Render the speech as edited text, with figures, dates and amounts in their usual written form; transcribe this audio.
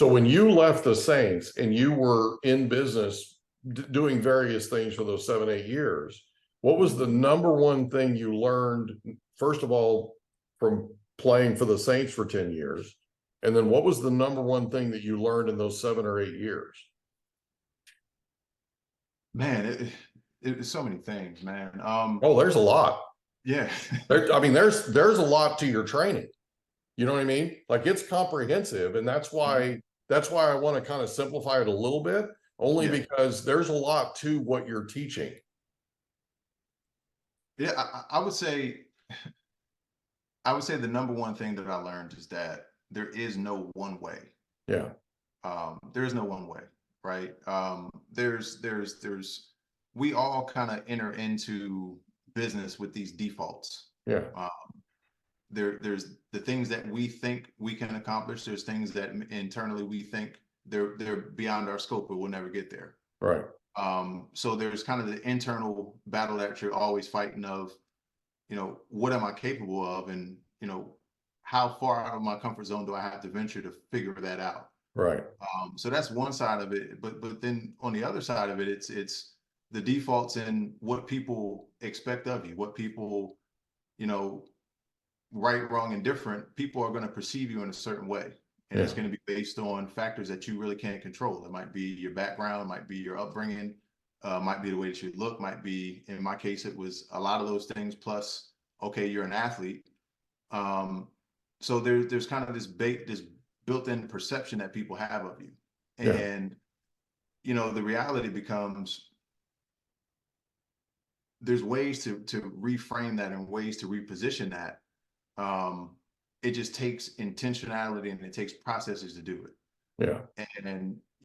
So when you left the Saints and you were in business doing various things for those 7, 8 years, what was the number one thing you learned, first of all, from playing for the Saints for 10 years? And then what was the number one thing that you learned in those 7 or 8 years? Man, it's so many things, man. Oh, there's a lot. Yeah. I mean, there's a lot to your training. You know what I mean? Like it's comprehensive, and that's why I want to kind of simplify it a little bit, only Yeah. because there's a lot to what you're teaching. Yeah, I would say the number one thing that I learned is that there is no one way. Yeah. There is no one way, right? We all kind of enter into business with these defaults. Yeah. Um, there's the things that we think we can accomplish. There's things that internally we think they're beyond our scope, but we'll never get there. Right. So there's kind of the internal battle that you're always fighting of, what am I capable of, and how far out of my comfort zone do I have to venture to figure that out. Right. So that's one side of it, but then on the other side of it, it's the defaults in what people expect of you, what people, right, wrong, and different. People are going to perceive you in a certain way, and Yeah. it's going to be based on factors that you really can't control. It might be your background, it might be your upbringing, might be the way that you look, might be, in my case, it was a lot of those things. Plus, okay, you're an athlete. So there's kind of this built-in perception that people have of you. Yeah. And, the reality becomes there's ways to reframe that and ways to reposition that. It just takes intentionality and it takes processes to do it. Yeah. And